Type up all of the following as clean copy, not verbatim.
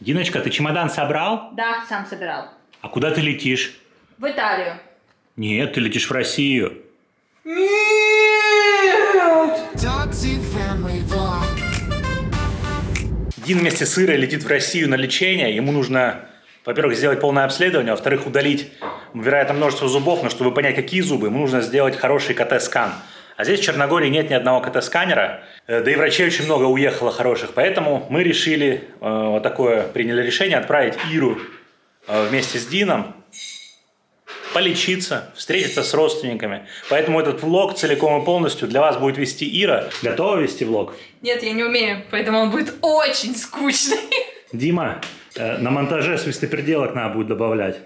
Диночка, ты чемодан собрал? Да, сам собирал. А куда ты летишь? В Италию. Нет, ты летишь в Россию. Нет! Дин вместе с Ирой летит в Россию на лечение. Ему нужно, во-первых, сделать полное обследование, во-вторых, удалить, вероятно, множество зубов, но чтобы понять, какие зубы, ему нужно сделать хороший КТ-скан. А здесь в Черногории нет ни одного КТ-сканера, да и врачей очень много уехало хороших, поэтому мы решили, вот такое приняли решение, отправить Иру вместе с Дином полечиться, встретиться с родственниками. Поэтому этот влог целиком и полностью для вас будет вести Ира. Готова вести влог? Нет, я не умею, поэтому он будет очень скучный. Дима, на монтаже свистоперделок надо будет добавлять.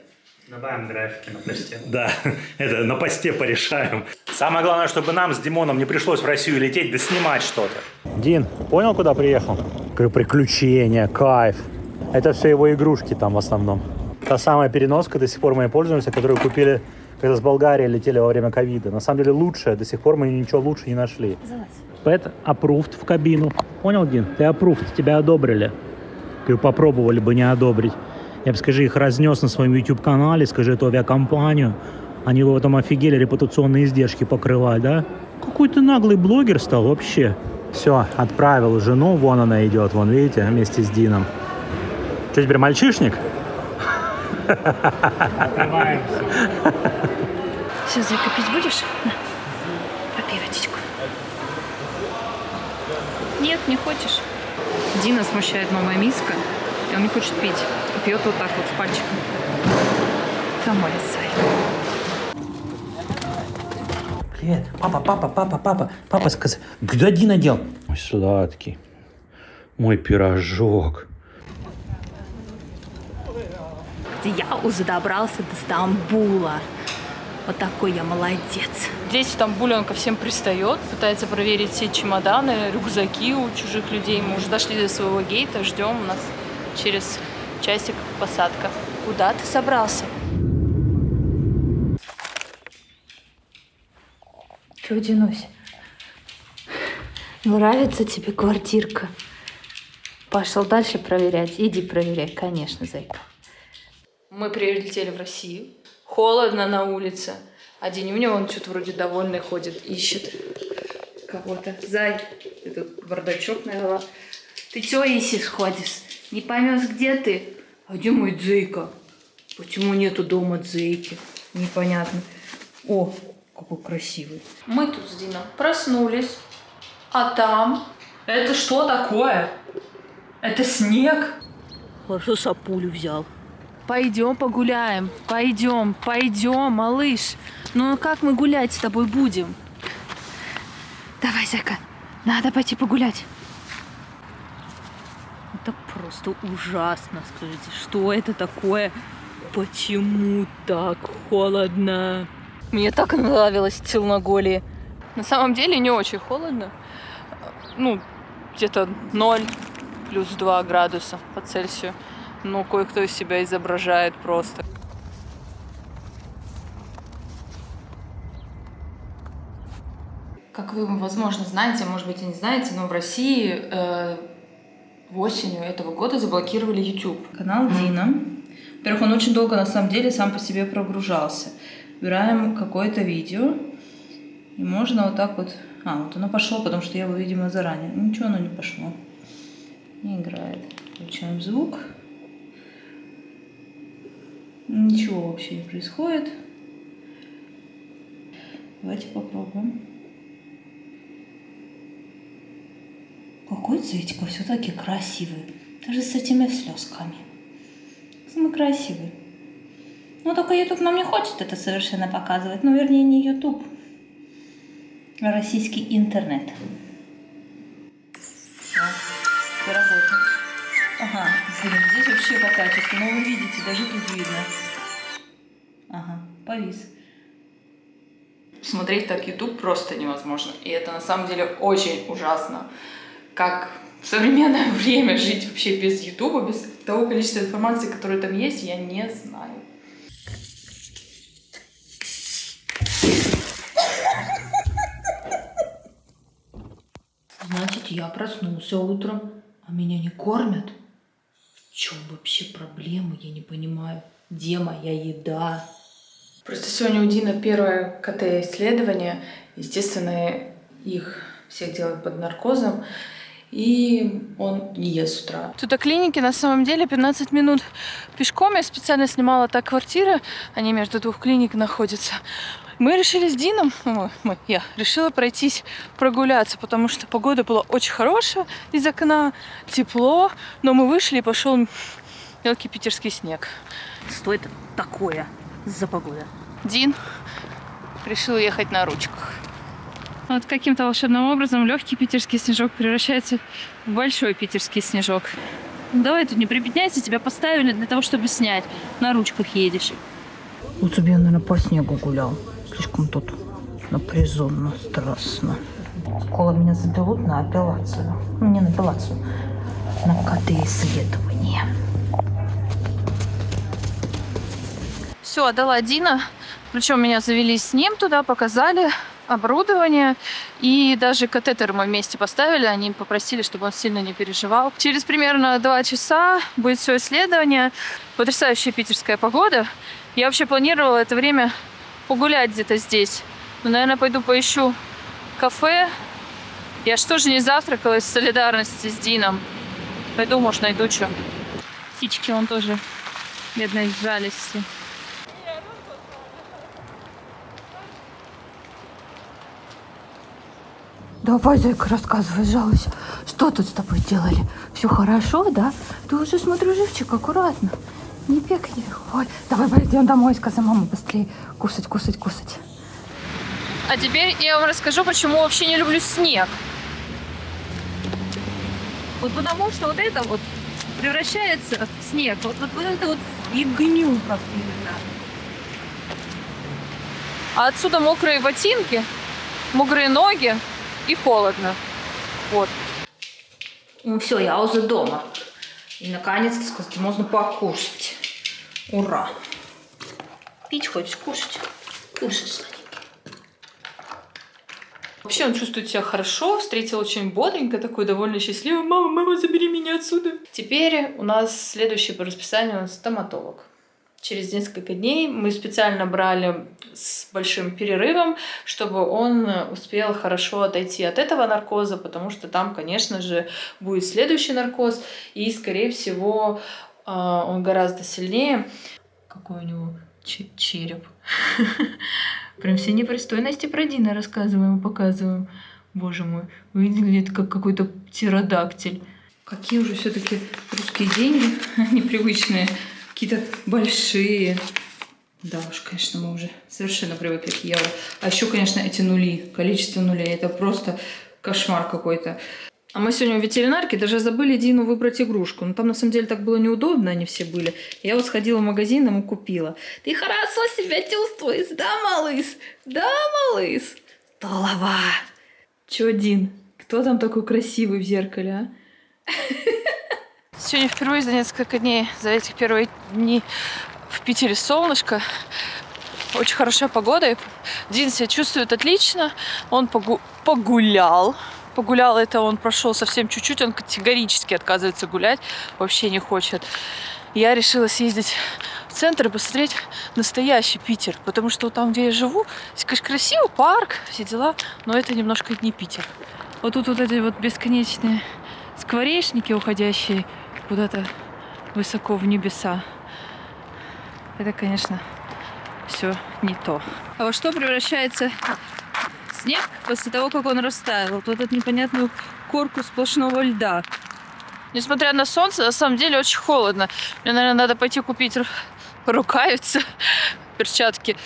Добавим графики на посте. Да, это на посте порешаем. Самое главное, чтобы нам с Димоном не пришлось в Россию лететь, да снимать что-то. Дин, понял, куда приехал? Приключения, кайф. Это все его игрушки там в основном. Та самая переноска, до сих пор мы ей пользуемся, которую купили, когда с Болгарии летели во время ковида. На самом деле лучшая, до сих пор мы ничего лучше не нашли. Пэт approved в кабину. Понял, Дин? Ты approved, тебя одобрили. Ты попробовали бы не одобрить. Я бы, скажи, их разнес на своем YouTube-канале, скажи эту авиакомпанию. Они бы потом офигели репутационные издержки покрывать, да? Какой ты наглый блогер стал вообще. Все, отправил жену, вон она идет, вон, видите, вместе с Дином. Что, теперь мальчишник? Открываемся. Все, Зайка, пить будешь? На, попей водичку. Нет, не хочешь? Дина смущает новая миска, и он не хочет пить. И пьет вот так вот с пальчиком. Там моя Зайка. Привет. Папа, сказал, куда Дина дел? Мой сладкий, мой пирожок. Я уже добрался до Стамбула. Вот такой я молодец. Здесь в Стамбуле он ко всем пристает, пытается проверить все чемоданы, рюкзаки у чужих людей. Мы уже дошли до своего гейта, ждем, у нас через часик посадка. Куда ты собрался? Чего, Динусь? Нравится тебе квартирка? Пошел дальше проверять. Иди проверяй, конечно, Зайка. Мы прилетели в Россию. Холодно на улице. А Денюня, он что-то вроде довольный ходит, ищет кого-то. Зай, ты тут бардачок навела. Ты чё ищешь, ходишь? Не поймешь, где ты? А где мой Дзейка? Почему нету дома Дзейки? Непонятно. О, какой красивый. Мы тут с Дином проснулись. А там... Это что такое? Это снег? Хорошо, сапулю взял. Пойдем погуляем. Пойдем, малыш. Ну как мы гулять с тобой будем? Давай, Зайка, надо пойти погулять. Это просто ужасно, скажите. Что это такое? Почему так холодно? Мне так нравилось в Черногории. На самом деле не очень холодно. Ну, где-то 0 плюс 2 градуса по Цельсию. Но кое-кто из себя изображает просто. Как вы, возможно, знаете, может быть, и не знаете, но в России осенью этого года заблокировали YouTube. Канал Дина. Во-первых, он очень долго, на самом деле, сам по себе прогружался. Выбираем какое-то видео, и можно вот так вот... А, вот оно пошло, потому что я его, видимо, заранее. Ничего, оно не пошло. Не играет. Включаем звук. Ничего вообще не происходит. Давайте попробуем. Какой Цветик все-таки красивый. Даже с этими слезками. Самый красивый. Но только YouTube нам не хочет это совершенно показывать. Ну, вернее, не YouTube, а российский интернет. Да, все работает. Ага, блин, здесь вообще по качеству. Но вы видите, даже тут видно. Ага, повис. Смотреть так YouTube просто невозможно. И это на самом деле очень ужасно. Как в современное время жить вообще без YouTube, без того количества информации, которое там есть, я не знаю. Значит, я проснулся утром, а меня не кормят. В чем вообще проблема, я не понимаю. Где моя еда? Просто сегодня у Дина первое КТ-исследование. Естественно, их всех делают под наркозом. И он не ест с утра. Тут до клиники на самом деле 15 минут пешком. Я специально снимала так квартиры. Они между двух клиник находятся. Мы решили с Дином, я решила пройтись, прогуляться, потому что погода была очень хорошая из окна, тепло, но мы вышли и пошел мелкий питерский снег. Что это такое за погода? Дин решил ехать на ручках. Вот каким-то волшебным образом легкий питерский снежок превращается в большой питерский снежок. Давай тут не прибедняйся, тебя поставили для того, чтобы снять. На ручках едешь. Лучше бы я, наверное, по снегу гулял. Слишком тут напряженно, страстно. Скоро меня заберут на апелляцию. Ну, не на апелляцию, на КТ-исследование. Все, отдала Дина. Причем меня завели с ним туда, показали оборудование. И даже катетер мы вместе поставили. Они попросили, чтобы он сильно не переживал. Через примерно 2 часа будет все исследование. Потрясающая питерская погода. Я вообще планировала это время погулять где-то здесь. Но, наверное, пойду поищу кафе. Я ж тоже не завтракала из солидарности с Дином. Пойду, может, найду что. Птички он тоже, бедно, сжались все. Давай, зайка, рассказывай, жалуйся. Что тут с тобой делали? Все хорошо, да? Ты уже, смотрю, живчик, аккуратно. Не пекни. Ой, давай, пойдем домой, сказай маме быстрее. Кушать, кушать, кушать. А теперь я вам расскажу, почему вообще не люблю снег. Вот потому что вот это вот превращается в снег. Вот это вот ягню как-то. А отсюда мокрые ботинки, мокрые ноги и холодно. Вот. Ну все, я уже дома. И наконец-то, сказать, можно покушать. Ура! Пить хочешь, кушать? Кушай, сладенький. Вообще он чувствует себя хорошо, встретил очень бодренько, такой довольно счастливый. Мама, забери меня отсюда. Теперь у нас следующий по расписанию стоматолог. Через несколько дней мы специально брали с большим перерывом, чтобы он успел хорошо отойти от этого наркоза, потому что там, конечно же, будет следующий наркоз, и, скорее всего, он гораздо сильнее. Какой у него череп. Прям все непристойности про Дина рассказываем и показываем. Боже мой, вы видели, это как какой-то птеродактиль. Какие уже все-таки русские деньги непривычные. Какие-то большие. Да уж, конечно, мы уже совершенно привыкли к евро. А еще, конечно, эти нули. Количество нулей. Это просто кошмар какой-то. А мы сегодня в ветеринарке даже забыли Дину выбрать игрушку. Но там, на самом деле, так было неудобно, они все были. Я вот сходила в магазин, ему купила. Ты хорошо себя чувствуешь, да, малыш? Да, малыш? Голова. Чё, Дин? Кто там такой красивый в зеркале, а? Сегодня впервые за несколько дней, за эти первые дни в Питере солнышко. Очень хорошая погода. Дин себя чувствует отлично. Он погулял. Погулял, это он прошел совсем чуть-чуть. Он категорически отказывается гулять. Вообще не хочет. Я решила съездить в центр и посмотреть настоящий Питер. Потому что там, где я живу, здесь, конечно, красивый парк, все дела. Но это немножко не Питер. Вот тут вот эти вот бесконечные скворечники, уходящие куда-то высоко в небеса. Это, конечно, все не то. А во что превращается снег после того, как он растаял? Вот эту непонятную корку сплошного льда. Несмотря на солнце, на самом деле очень холодно. Мне, наверное, надо пойти купить рукавицы, перчатки,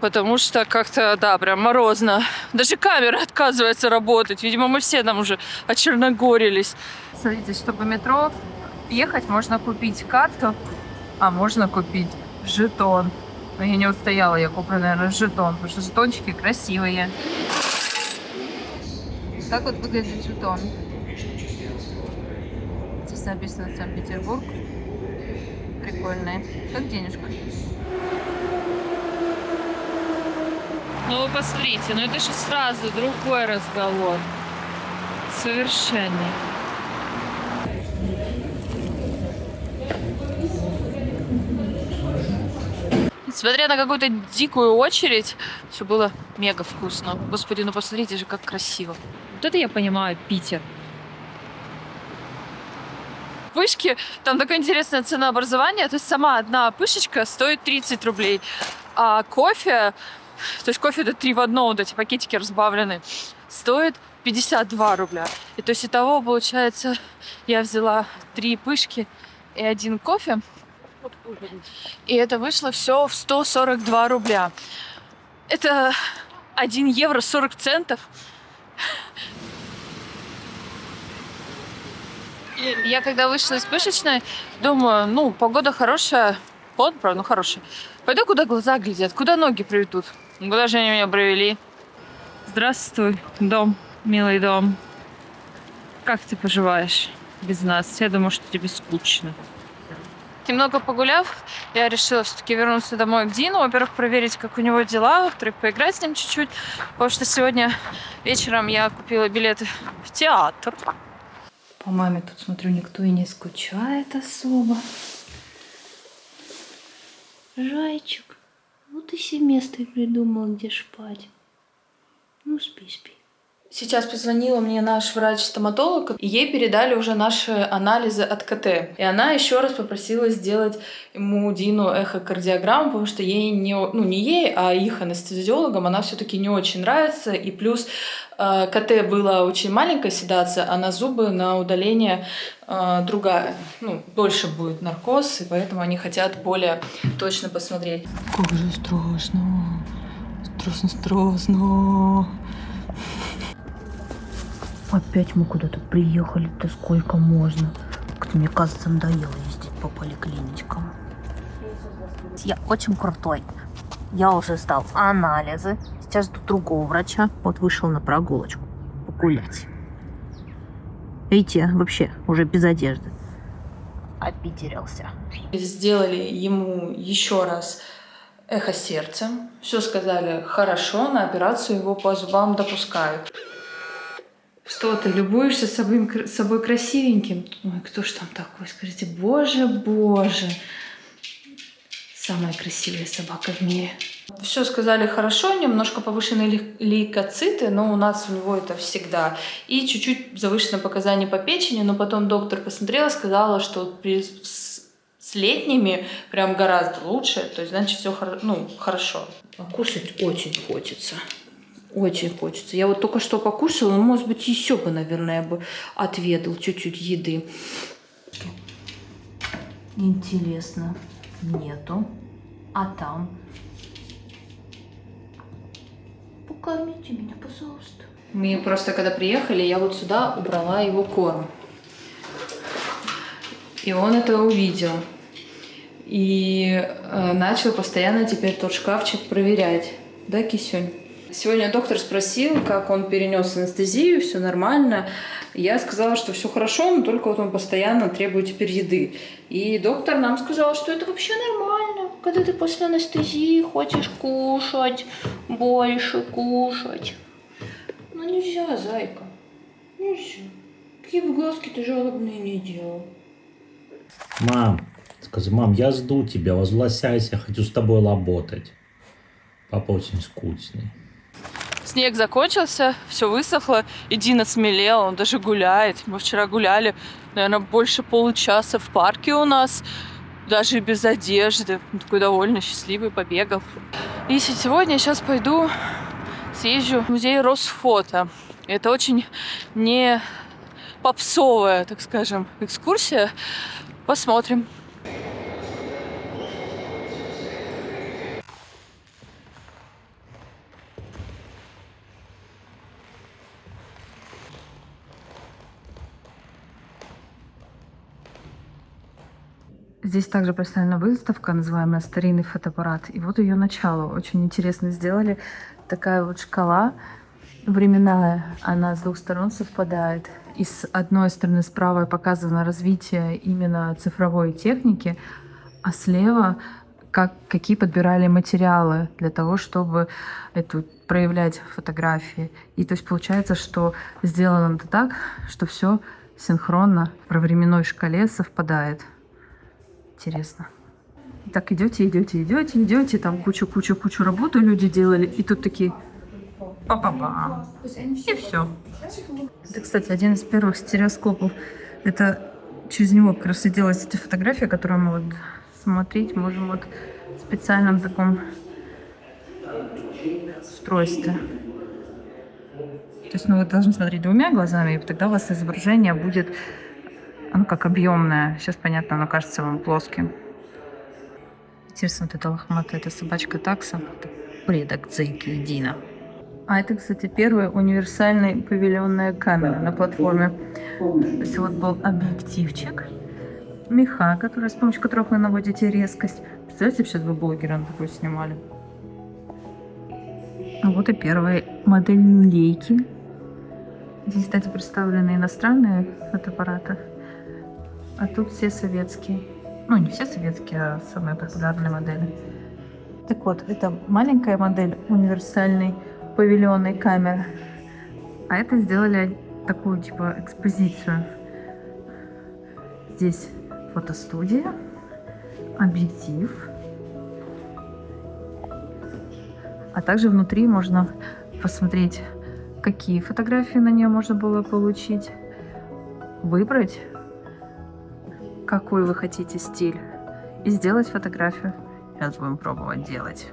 потому что как-то, да, прям морозно. Даже камера отказывается работать. Видимо, мы все там уже очерногорились. Смотрите, чтобы метро ехать, можно купить карту, а можно купить жетон. Но я не устояла, я куплю, наверное, жетон, потому что жетончики красивые. Так вот выглядит жетон. Здесь написано Санкт-Петербург. Прикольные. Как денежка. Ну вы посмотрите, ну это же сразу другой разговор. Совершенный. Несмотря на какую-то дикую очередь, все было мега вкусно. Господи, ну посмотрите же, как красиво. Вот это я понимаю, Питер. Пышки, там такое интересное ценообразование. То есть сама одна пышечка стоит 30 рублей. А кофе, то есть кофе это 3 в 1, вот эти пакетики разбавленные, стоит 52 рубля. И то есть итого, получается, я взяла 3 пышки и 1 кофе. И это вышло все в 142 рубля. Это 1 евро 40 центов. И я когда вышла из пышечной, думаю, ну, погода хорошая. Погода, правда, ну, хорошая. Пойду, куда глаза глядят, куда ноги приведут. Куда же они меня привели? Здравствуй, дом, милый дом. Как ты поживаешь без нас? Я думаю, что тебе скучно. Немного погуляв, я решила все-таки вернуться домой к Дину. Во-первых, проверить, как у него дела. Во-вторых, поиграть с ним чуть-чуть. Потому что сегодня вечером я купила билеты в театр. По маме тут, смотрю, никто и не скучает особо. Зайчик, вот ты себе место придумал, где спать. Ну, спи, спи. Сейчас позвонила мне наш врач-стоматолог, и ей передали уже наши анализы от КТ. И она еще раз попросила сделать ему Дину эхокардиограмму, потому что ей не ей, а их анестезиологам она все-таки не очень нравится. И плюс КТ была очень маленькая седация, а на зубы, на удаление другая. Ну, дольше будет наркоз, и поэтому они хотят более точно посмотреть. Как же страшно. Страшно. Опять мы куда-то приехали-то, сколько можно. Как-то, мне кажется, надоело ездить по поликлиничкам. Я очень крутой. Я уже сдал анализы. Сейчас жду другого врача. Вот вышел на прогулочку погулять. Видите, вообще уже без одежды. Опитерился. Сделали ему еще раз эхо сердца. Все сказали хорошо, на операцию его по зубам допускают. Что ты, любуешься собой красивеньким? Ой, кто ж там такой? Скажите, боже, боже. Самая красивая собака в мире. Все сказали хорошо, немножко повышенные лейкоциты, но у нас у него это всегда. И чуть-чуть завышенное показание по печени, но потом доктор посмотрела, сказала, что с летними прям гораздо лучше. То есть, значит, все хорошо. А кушать очень хочется. Очень хочется. Я вот только что покушала, может быть, еще бы, наверное, отведал чуть-чуть еды. Интересно. Нету. А там? Покормите меня, пожалуйста. Мы просто, когда приехали, я вот сюда убрала его корм. И он это увидел. И начал постоянно теперь тот шкафчик проверять. Да, Кисюнь? Сегодня доктор спросил, как он перенес анестезию, все нормально. Я сказала, что все хорошо, но только вот он постоянно требует теперь еды. И доктор нам сказал, что это вообще нормально, когда ты после анестезии хочешь кушать, больше кушать. Ну нельзя, зайка, нельзя. Какие бы глазки ты жалобные не делал. Мам, скажи, мам, я жду тебя, возвращайся, хочу с тобой работать. Папа очень скучный. Снег закончился, все высохло, и Дина смелел, он даже гуляет. Мы вчера гуляли, наверное, больше получаса в парке у нас, даже без одежды. Он такой довольно счастливый, побегал. И сегодня сейчас пойду, съезжу в музей Росфото. Это очень не попсовая, так скажем, экскурсия. Посмотрим. Здесь также представлена выставка, называемая «Старинный фотоаппарат». И вот ее начало. Очень интересно сделали. Такая вот шкала временная. Она с двух сторон совпадает. И с одной стороны справа показано развитие именно цифровой техники, а слева какие подбирали материалы для того, чтобы проявлять фотографии. И то есть получается, что сделано это так, что все синхронно по временной шкале совпадает. Интересно. Так идете, там кучу работы люди делали, и тут такие па-па-па, и все. Это, кстати, один из первых стереоскопов. Это через него как раз и делаются эти фотографии, которые мы вот смотреть можем вот в специальном таком устройстве. То есть, вы должны смотреть двумя глазами, и тогда у вас изображение будет, оно как объемное. Сейчас, понятно, оно кажется вам плоским. Интересно, вот эта лохматая, это собачка такса, это предок Дзейки и Дина. А это, кстати, первая универсальная павильонная камера на платформе. То есть вот был объективчик, меха, с помощью которых вы наводите резкость. Представляете, сейчас бы блогеры на такой снимали. Вот и первая модель лейки. Здесь, кстати, представлены иностранные фотоаппараты, а тут все советские. Ну, не все советские, а самые популярные модели. Так вот, это маленькая модель универсальной павильонной камеры. А это сделали такую, типа, экспозицию. Здесь фотостудия, объектив. А также внутри можно посмотреть, какие фотографии на нее можно было получить, выбрать, какой вы хотите стиль, и сделать фотографию. Сейчас будем пробовать делать.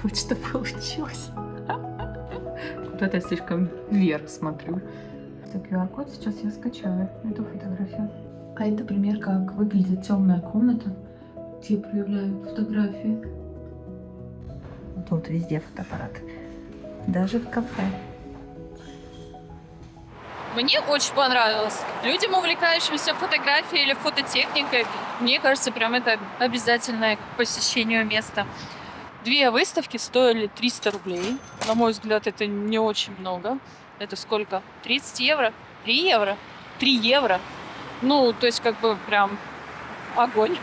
Вот что получилось. Куда-то слишком вверх смотрю. Это QR-код, сейчас я скачаю эту фотографию. А это пример, как выглядит темная комната, где проявляют фотографии. Тут везде фотоаппарат. Даже в кафе. Мне очень понравилось. Людям, увлекающимся фотографией или фототехникой, мне кажется, прям это обязательное к посещению место. 2 выставки стоили 300 рублей. На мой взгляд, это не очень много. Это сколько? 30 евро? 3 евро? 3 евро? Ну, то есть, как бы, прям огонь.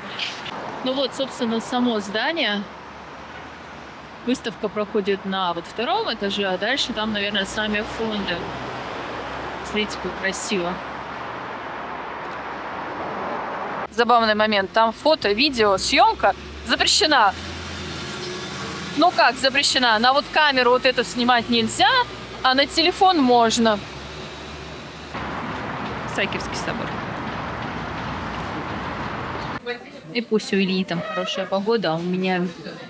Ну вот, собственно, само здание. Выставка проходит на вот 2-м этаже, а дальше там, наверное, сами фонды. Смотрите, как красиво. Забавный момент. Там фото, видео, съемка запрещена. Ну как запрещена? На вот камеру вот это снимать нельзя, а на телефон можно. Исаакиевский собор. И пусть у Ильи там хорошая погода, а у меня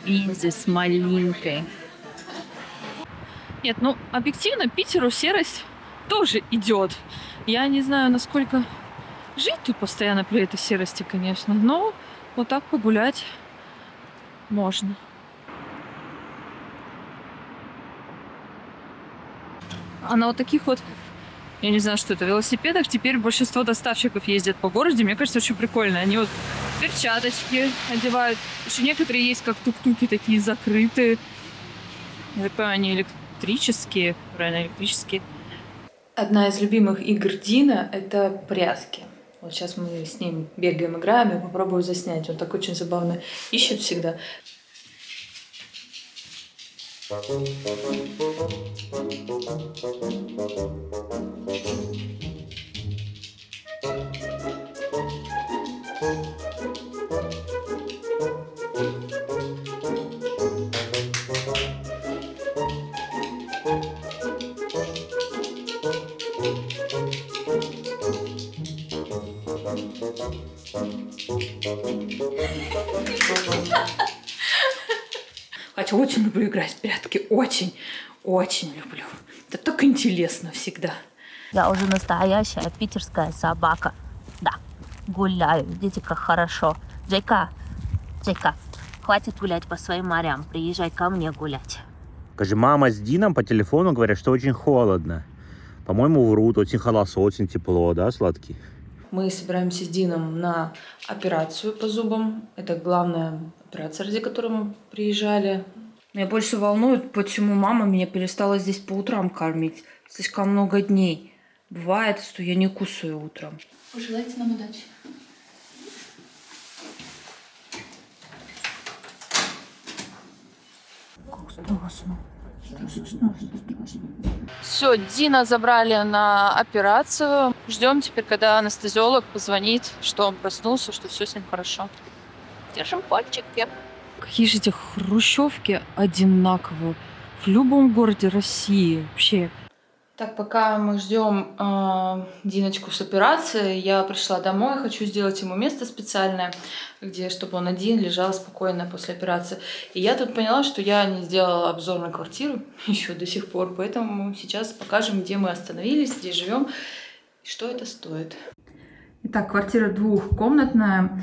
линзы с малинкой. Нет, ну объективно Питеру серость тоже идет. Я не знаю, насколько жить тут постоянно при этой серости, конечно, но вот так погулять можно. А на вот таких вот, я не знаю, что это, велосипедах теперь большинство доставщиков ездят по городу. Мне кажется, очень прикольно. Они вот перчаточки одевают. Еще некоторые есть как тук-туки такие закрытые. Я так понимаю, они электрические, правильно, электрические. Одна из любимых игр Дина — это прятки. Вот сейчас мы с ним бегаем, играем, я попробую заснять. Он так очень забавно ищет всегда. Хотя очень люблю играть в прятки. Очень, очень люблю. Это так интересно всегда. Я уже настоящая питерская собака. Да, гуляю. Видите, как хорошо. Джейка, хватит гулять по своим морям. Приезжай ко мне гулять. Скажи, мама с Дином по телефону говорят, что очень холодно. По-моему, врут. Очень холосо, очень тепло, да, сладкий? Мы собираемся с Дином на операцию по зубам. Это главная операция, ради которой мы приезжали. Меня больше волнует, почему мама меня перестала здесь по утрам кормить. Слишком много дней. Бывает, что я не кусаю утром. Пожелайте нам удачи. страшно. Страшно. Все, Дина забрали на операцию. Ждем теперь, когда анестезиолог позвонит, что он проснулся, что все с ним хорошо. Держим пальчики. Какие же эти хрущевки одинаковые в любом городе России вообще. Так, пока мы ждем Диночку с операцией, я пришла домой, хочу сделать ему место специальное, где, чтобы он один лежал спокойно после операции. И я тут поняла, что я не сделала обзор на квартиру еще до сих пор, поэтому сейчас покажем, где мы остановились, где живем и что это стоит. Итак, квартира двухкомнатная.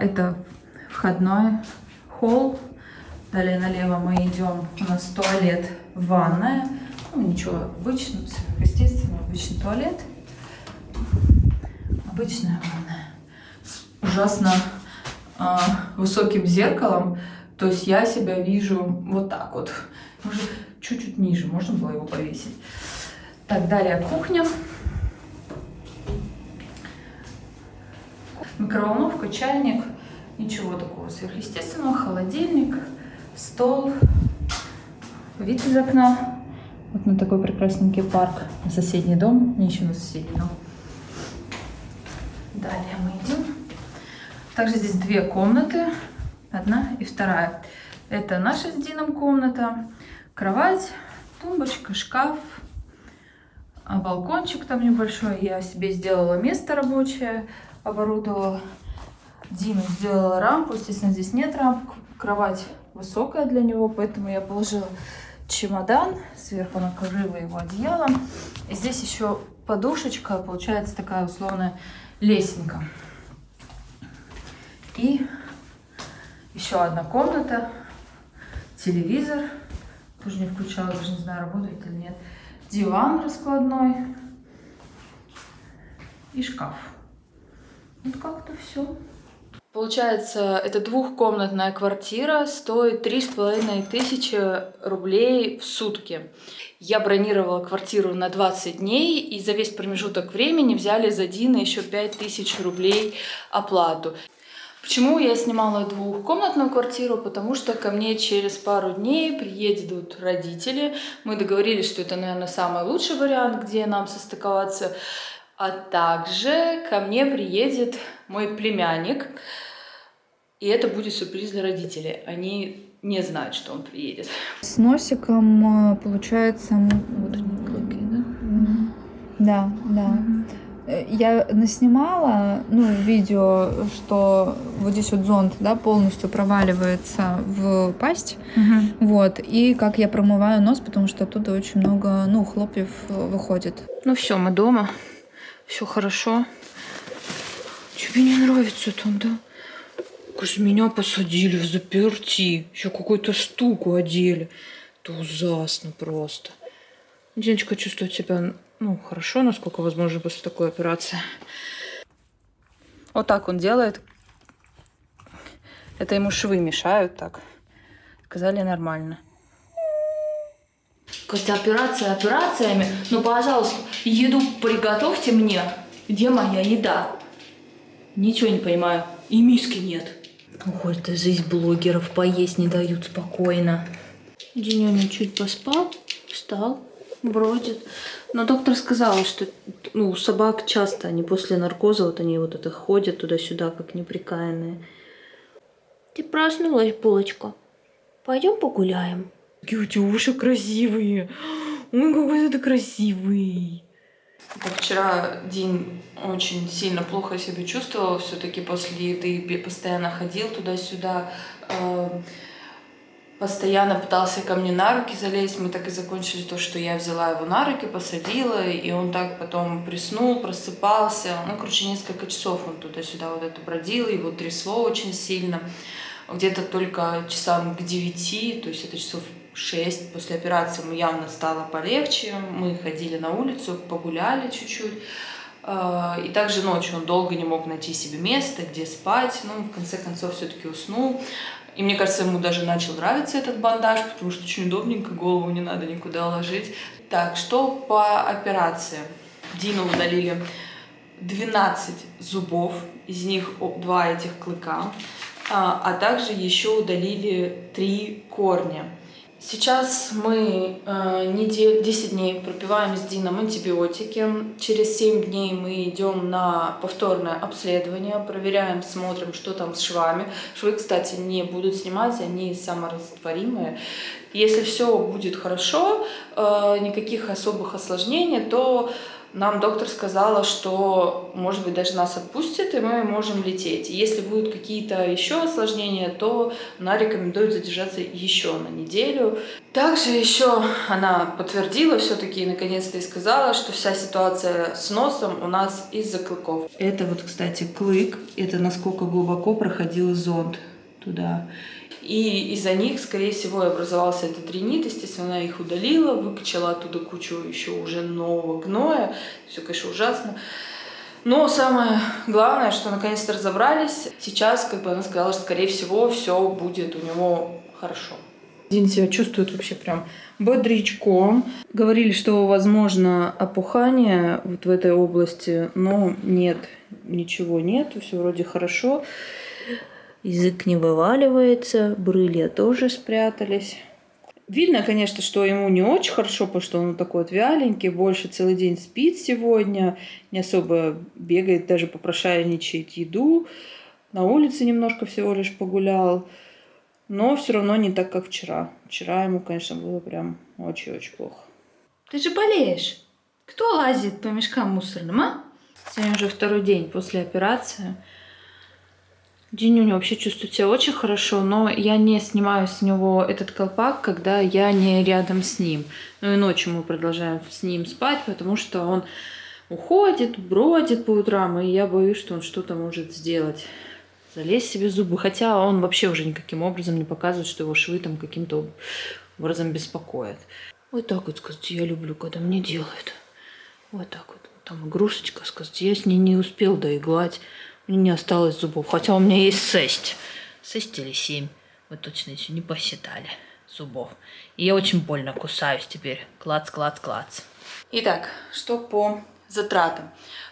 Это входной холл. Далее налево мы идем, у нас туалет, ванная. Ну, ничего, обычный, естественно, обычный туалет. Обычная ванная. С ужасно высоким зеркалом. То есть я себя вижу вот так вот. Может, чуть-чуть ниже, можно было его повесить. Так, далее кухня. Микроволновка, чайник. Ничего такого сверхъестественного. Холодильник, стол, вид из окна. Вот на такой прекрасненький парк, на соседний дом, не еще на соседний дом. Далее мы идем. Также здесь две комнаты, одна и вторая. Это наша с Дином комната, кровать, тумбочка, шкаф, балкончик там небольшой. Я себе сделала место рабочее, оборудовала. Дину сделала рампу, естественно, здесь нет рамп. Кровать высокая для него, поэтому я положила чемодан, сверху накрыла его одеялом. И здесь еще подушечка, получается такая условная лесенка. И еще одна комната, телевизор, тоже не включала, даже не знаю, работает или нет. Диван раскладной и шкаф. Вот как-то все. Получается, это двухкомнатная квартира, стоит 3500 рублей в сутки. Я бронировала квартиру на 20 дней, и за весь промежуток времени взяли за Дина еще 5000 рублей оплату. Почему я снимала двухкомнатную квартиру? Потому что ко мне через пару дней приедут родители. Мы договорились, что это, наверное, самый лучший вариант, где нам состыковаться. А также ко мне приедет мой племянник, и это будет сюрприз для родителей. Они не знают, что он приедет. С носиком получается... Вот они клыки, да? Да. Я наснимала, видео, что вот здесь вот зонд, да, полностью проваливается в пасть. Вот. И как я промываю нос, потому что оттуда очень много, хлопьев выходит. Ну все, мы дома. Все хорошо. Тебе не нравится там, да? Кажется, меня посадили в заперти. Еще какую-то штуку одели. Это ужасно просто. Диночка чувствует себя, хорошо, насколько возможно после такой операции. Вот так он делает. Это ему швы мешают так. Сказали, нормально. Костя, операция операциями. Пожалуйста, еду приготовьте мне. Где моя еда? Ничего не понимаю. И миски нет. Ой, это жизнь блогеров. Поесть не дают спокойно. Деняня чуть поспал, встал, бродит. Но доктор сказала, что у собак часто, они после наркоза, они это ходят туда-сюда, как неприкаянные. Ты проснулась, булочка? Пойдем погуляем? Какие у тебя уши красивые. Ой, какой ты красивый. Вчера Дин очень сильно плохо себя чувствовал. Все-таки после еды постоянно ходил туда-сюда. Постоянно пытался ко мне на руки залезть. Мы так и закончили то, что я взяла его на руки, посадила. И он так потом приснул, просыпался. Несколько часов он туда-сюда бродил. Его трясло очень сильно. Где-то только часам к 9, то есть это часов 6 после операции ему явно стало полегче. Мы ходили на улицу, погуляли чуть-чуть. И также ночью он долго не мог найти себе место, где спать. В конце концов все-таки уснул. И мне кажется, ему даже начал нравиться этот бандаж, потому что очень удобненько, голову не надо никуда ложить. Так, что по операции? Дину удалили 12 зубов, из них 2 этих клыка. А также еще удалили 3 корня. Сейчас мы 10 дней пропиваем с Дином антибиотики. Через 7 дней мы идем на повторное обследование, проверяем, смотрим, что там с швами. Швы, кстати, не будут снимать, они саморастворимые. Если все будет хорошо, никаких особых осложнений, то нам доктор сказала, что, может быть, даже нас отпустят, и мы можем лететь. Если будут какие-то еще осложнения, то она рекомендует задержаться еще на неделю. Также еще она подтвердила все-таки, наконец-то, и сказала, что вся ситуация с носом у нас из-за клыков. Это вот, кстати, клык. Это насколько глубоко проходил зонд туда. И из-за них, скорее всего, и образовался этот ринит. Естественно, она их удалила, выкачала оттуда кучу еще уже нового гноя. Все, конечно, ужасно. Но самое главное, что наконец-то разобрались. Сейчас, как бы она сказала, что, скорее всего, все будет у него хорошо. Дин себя чувствует вообще прям бодрячком. Говорили, что возможно опухание вот в этой области, но нет, ничего нет, все вроде хорошо. Язык не вываливается, брылья тоже спрятались. Видно, конечно, что ему не очень хорошо, потому что он такой вот вяленький, больше целый день спит сегодня, не особо бегает, даже попрошайничает еду. На улице немножко всего лишь погулял, но все равно не так, как вчера. Вчера ему, конечно, было прям очень-очень плохо. Ты же болеешь. Кто лазит по мешкам мусорным, а? Сегодня уже второй день после операции. Динюня вообще чувствует себя очень хорошо, но я не снимаю с него этот колпак, когда я не рядом с ним. Ну и ночью мы продолжаем с ним спать, потому что он уходит, бродит по утрам, и я боюсь, что он что-то может сделать. Залезть себе в зубы. Хотя он вообще уже никаким образом не показывает, что его швы там каким-то образом беспокоят. Вот так вот, сказать, я люблю, когда мне делают. Вот так вот. Там игрушечка, сказать, я с ней не успел доиглать. У меня не осталось зубов. Хотя у меня есть 6. 6 или 7. Мы точно еще не посчитали зубов. И я очень больно кусаюсь теперь. Клац, клац, клац. Итак, что по затратам.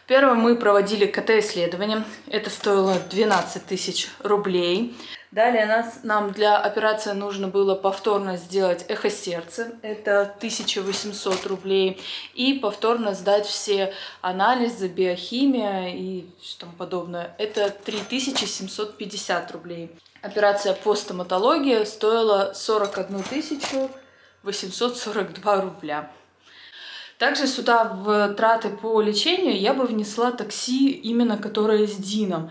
Первое, мы проводили КТ-исследование. Это стоило 12 тысяч рублей. Далее нам для операции нужно было повторно сделать эхо сердца. Это 1800 рублей. И повторно сдать все анализы, биохимия и тому подобное. Это 3750 рублей. Операция по стоматологии стоила 41 842 рубля. Также сюда в траты по лечению я бы внесла такси, именно которое с Дином.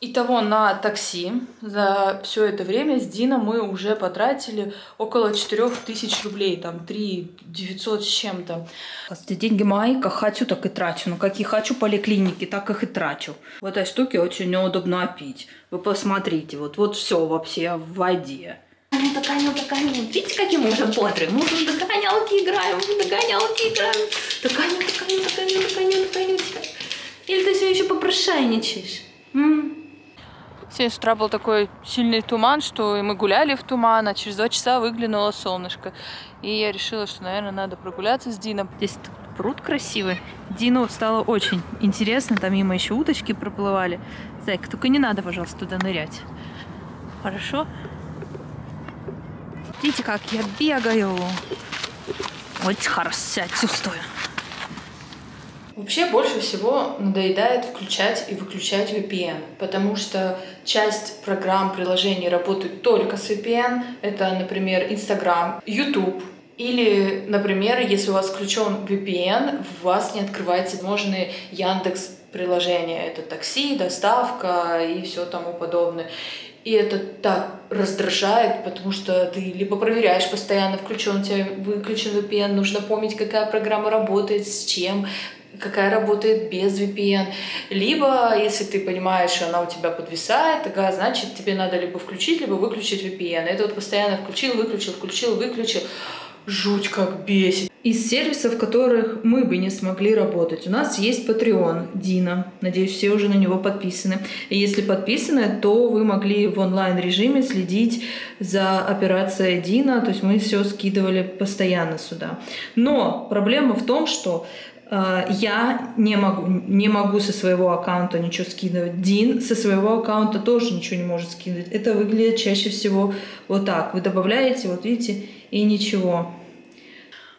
Итого на такси за все это время с Дином мы уже потратили около 4000 рублей, там 3900 с чем-то. Деньги мои, как хочу, так и трачу. Но какие хочу поликлиники, так их и трачу. В этой штуке очень неудобно пить. Вы посмотрите, вот все вообще в воде. Догонялки. Видите, какие мы уже бодрые? Мы уже догонялки играем. Догонялки. Или ты все еще попрошайничаешь? Сегодня с утра был такой сильный туман, что мы гуляли в туман, а через 2 часа выглянуло солнышко. И я решила, что, наверное, надо прогуляться с Дином. Здесь пруд красивый. Дину стало очень интересно, там мимо еще уточки проплывали. Зайка, только не надо, пожалуйста, туда нырять. Хорошо? Видите, как я бегаю. Очень хорошо себя чувствую. Вообще больше всего надоедает включать и выключать VPN, потому что часть программ, приложений работают только с VPN. Это, например, Instagram, YouTube. Или, например, если у вас включен VPN, у вас не открываются возможные Яндекс приложения. Это такси, доставка и все тому подобное. И это так раздражает, потому что ты либо проверяешь постоянно, включен у тебя, выключен VPN, нужно помнить, какая программа работает, с чем, какая работает без VPN. Либо, если ты понимаешь, что она у тебя подвисает, тогда значит тебе надо либо включить, либо выключить VPN. Это вот постоянно включил, выключил. Жуть как бесит. Из сервисов, в которых мы бы не смогли работать, у нас есть Patreon Дина. Надеюсь, все уже на него подписаны. И если подписаны, то вы могли в онлайн-режиме следить за операцией Дина. То есть мы все скидывали постоянно сюда. Но проблема в том, что Я не могу со своего аккаунта ничего скидывать. Дин со своего аккаунта тоже ничего не может скидывать. Это выглядит чаще всего вот так. Вы добавляете, вот видите, и ничего.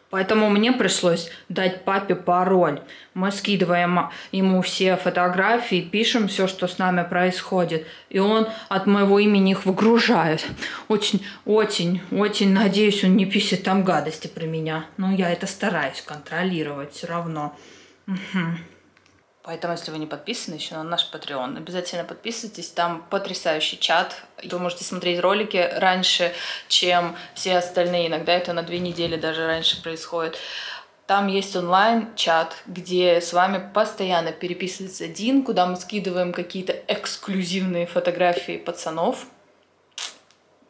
Поэтому мне пришлось дать папе пароль. Мы скидываем ему все фотографии, пишем все, что с нами происходит. И он от моего имени их выгружает. Очень надеюсь, он не пишет там гадости про меня. Но я это стараюсь контролировать все равно. Угу. Поэтому, если вы не подписаны еще на наш Patreon, обязательно подписывайтесь. Там потрясающий чат. Вы можете смотреть ролики раньше, чем все остальные. Иногда это на 2 недели даже раньше происходит. Там есть онлайн-чат, где с вами постоянно переписывается Дин, куда мы скидываем какие-то эксклюзивные фотографии пацанов.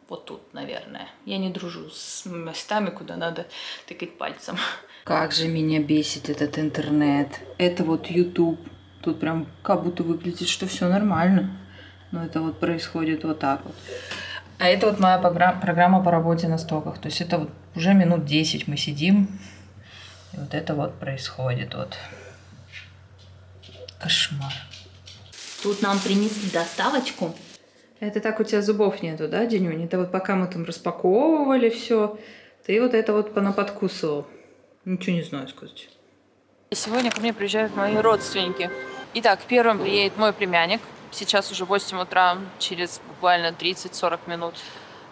Вот тут, наверное. Я не дружу с местами, куда надо тыкать пальцем. Как же меня бесит этот интернет. Это вот YouTube. Тут прям как будто выглядит, что все нормально. Но это вот происходит вот так вот. А это вот моя программа по работе на стоках. То есть это вот уже минут 10 мы сидим. И вот это вот происходит. Вот. Кошмар. Тут нам принесли доставочку. Это так у тебя зубов нету, да, Денюнь? Это вот пока мы там распаковывали все, ты вот это вот понаподкусывал. Ничего не знаю сказать. Сегодня ко мне приезжают мои родственники. Итак, первым приедет мой племянник. Сейчас уже 8 утра, через буквально 30-40 минут.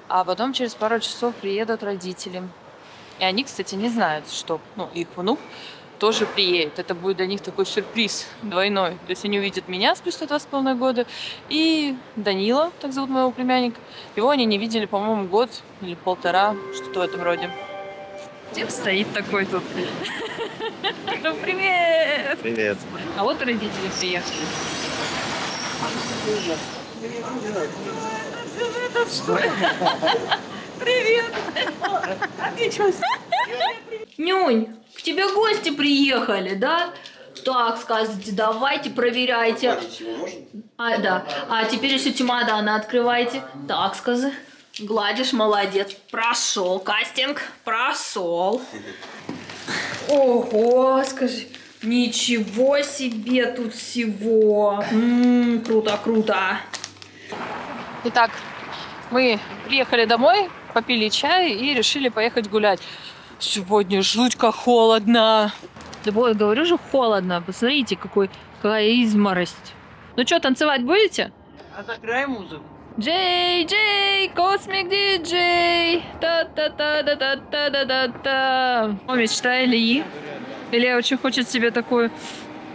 А потом через пару часов приедут родители. И они, кстати, не знают, что их внук тоже приедет. Это будет для них такой сюрприз двойной. То есть они увидят меня спустя 2,5 года и Данила, так зовут моего племянника. Его они не видели, по-моему, год или 1,5, что-то в этом роде. Дед стоит такой тут. Ну, привет! Привет. А вот родители приехали. Привет! Нюнь, к тебе гости приехали, да? Так, скажите, давайте, проверяйте. Да. А теперь еще чемоданы открывайте. Так, скажи. Гладишь, молодец. Прошел кастинг. Прошел. Ого, скажи. Ничего себе тут всего. Круто. Итак, мы приехали домой, попили чай и решили поехать гулять. Сегодня жутко холодно. Да, говорю же, холодно. Посмотрите, какая изморость. Ну что, танцевать будете? А закрой музыку. Джей, Космик Диджей. Та-та-та-та-та-та-та-та. Мечта Ильи. Илья очень хочет себе такую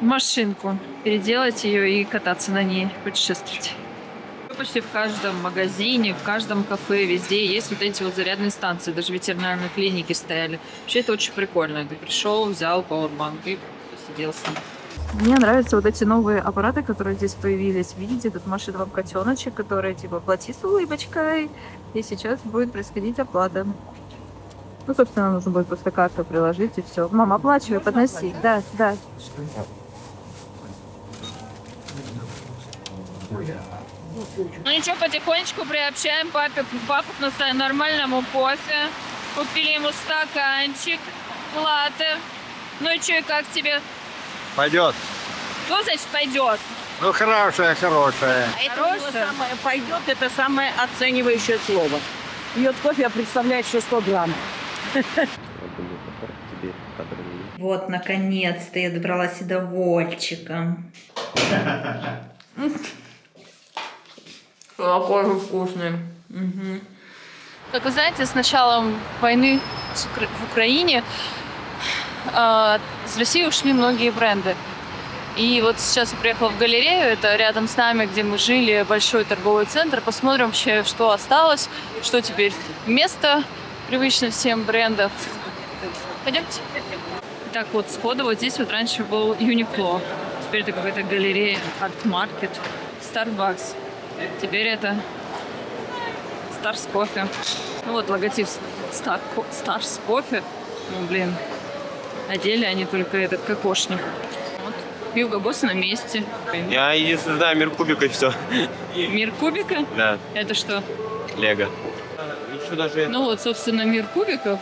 машинку. Переделать ее и кататься на ней, путешествовать. Почти в каждом магазине, в каждом кафе, везде есть вот эти вот зарядные станции. Даже в ветеринарной клинике стояли. Вообще это очень прикольно. Ты пришел, взял пауэрбанк и посидел с ним. Мне нравятся вот эти новые аппараты, которые здесь появились. Видите, тут машет вам котеночек, который типа плати с улыбочкой. И сейчас будет происходить оплата. Ну, собственно, нужно будет просто карту приложить и все. Мама, оплачивай, подноси. Да. Ну ничего, потихонечку приобщаем папу к нормальному кофе. Купили ему стаканчик, латте. Ну и что, и как тебе? Пойдет. Что значит пойдет? Ну, хорошая. Это самое пойдет, это самое оценивающее слово. Пьет кофе, а представляет, что 100 грамм. Вот, наконец-то я добралась и до Вольчика. Какой же вкусный. Как вы знаете, с началом войны в Украине с России ушли многие бренды. И вот сейчас я приехала в галерею, это рядом с нами, где мы жили, большой торговый центр. Посмотрим вообще, что осталось, что теперь вместо привычных всем брендов. Пойдемте. Так вот, сходу вот здесь вот раньше был Uniqlo. Теперь это какая-то галерея, арт-маркет, Starbucks. Теперь это Stars Coffee. Ну вот логотип Stars Coffee. Ну, блин. Одели они только этот кокошник. Вот. Hugo Boss на месте. Я единственное знаю мир кубика и все. Мир кубика? Да. Это что? Лего. Еще даже... Ну вот, собственно, мир кубиков.